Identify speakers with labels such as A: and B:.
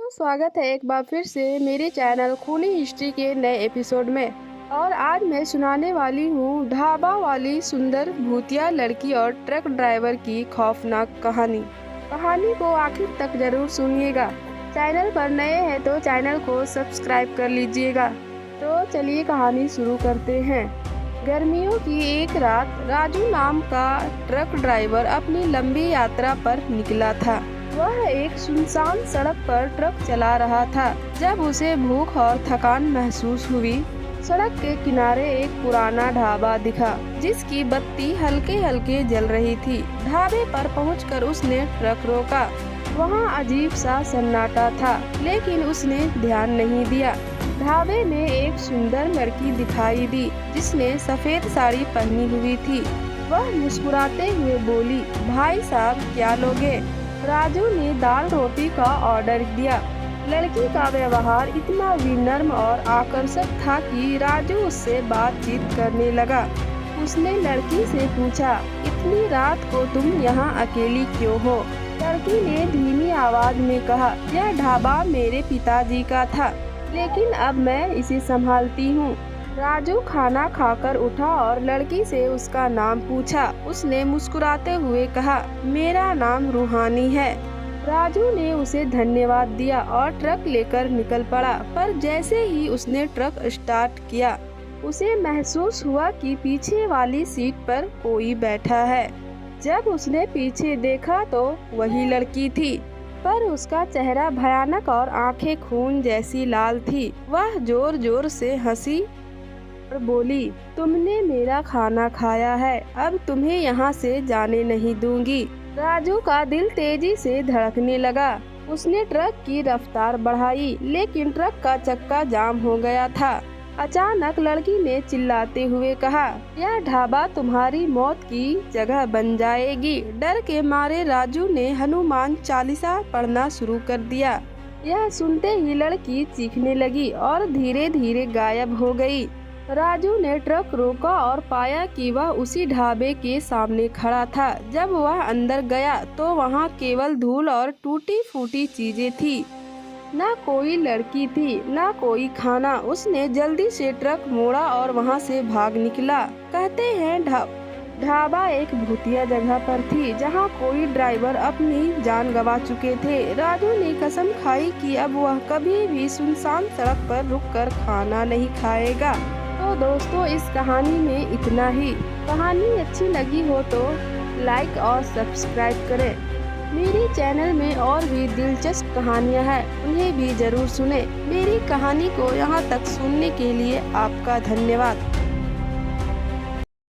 A: स्वागत है एक बार फिर से मेरे चैनल खूनी हिस्ट्री के नए एपिसोड में। और आज मैं सुनाने वाली हूँ ढाबा वाली सुंदर भूतिया लड़की और ट्रक ड्राइवर की खौफनाक कहानी। कहानी को आखिर तक जरूर सुनिएगा। चैनल पर नए हैं तो चैनल को सब्सक्राइब कर लीजिएगा। तो चलिए कहानी शुरू करते हैं। गर्मियों की एक रात राजू नाम का ट्रक ड्राइवर अपनी लंबी यात्रा पर निकला था। वह एक सुनसान सड़क पर ट्रक चला रहा था जब उसे भूख और थकान महसूस हुई। सड़क के किनारे एक पुराना ढाबा दिखा जिसकी बत्ती हल्के हल्के जल रही थी। ढाबे पर पहुंचकर उसने ट्रक रोका। वहां अजीब सा सन्नाटा था, लेकिन उसने ध्यान नहीं दिया। ढाबे में एक सुंदर लड़की दिखाई दी जिसने सफेद साड़ी पहनी हुई थी। वह मुस्कुराते हुए बोली, भाई साहब क्या लोगे? राजू ने दाल रोटी का ऑर्डर दिया। लड़की का व्यवहार इतना विनम्र और आकर्षक था कि राजू उससे बातचीत करने लगा। उसने लड़की से पूछा, इतनी रात को तुम यहाँ अकेली क्यों हो? लड़की ने धीमी आवाज में कहा, यह ढाबा मेरे पिताजी का था, लेकिन अब मैं इसे संभालती हूँ। राजू खाना खाकर उठा और लड़की से उसका नाम पूछा। उसने मुस्कुराते हुए कहा, मेरा नाम रूहानी है। राजू ने उसे धन्यवाद दिया और ट्रक लेकर निकल पड़ा। पर जैसे ही उसने ट्रक स्टार्ट किया, उसे महसूस हुआ कि पीछे वाली सीट पर कोई बैठा है। जब उसने पीछे देखा तो वही लड़की थी, पर उसका चेहरा भयानक और आंखें खून जैसी लाल थी। वह जोर जोर से हंसी और बोली, तुमने मेरा खाना खाया है, अब तुम्हें यहाँ से जाने नहीं दूंगी। राजू का दिल तेजी से धड़कने लगा। उसने ट्रक की रफ्तार बढ़ाई, लेकिन ट्रक का चक्का जाम हो गया था। अचानक लड़की ने चिल्लाते हुए कहा, यह ढाबा तुम्हारी मौत की जगह बन जाएगी। डर के मारे राजू ने हनुमान चालीसा पढ़ना शुरू कर दिया। यह सुनते ही लड़की चीखने लगी और धीरे धीरे गायब हो गई। राजू ने ट्रक रोका और पाया कि वह उसी ढाबे के सामने खड़ा था। जब वह अंदर गया तो वहां केवल धूल और टूटी फूटी चीजें थी। ना कोई लड़की थी, ना कोई खाना। उसने जल्दी से ट्रक मोड़ा और वहां से भाग निकला। कहते हैं ढाबा एक भूतिया जगह पर थी जहां कोई ड्राइवर अपनी जान गंवा चुके थे। राजू ने कसम खाई कि अब वह कभी भी सुनसान सड़क पर रुककर खाना नहीं खाएगा। तो दोस्तों, इस कहानी में इतना ही। कहानी अच्छी लगी हो तो लाइक और सब्सक्राइब करें। मेरे चैनल में और भी दिलचस्प कहानियां हैं, उन्हें भी जरूर सुनें। मेरी कहानी को यहाँ तक सुनने के लिए आपका धन्यवाद।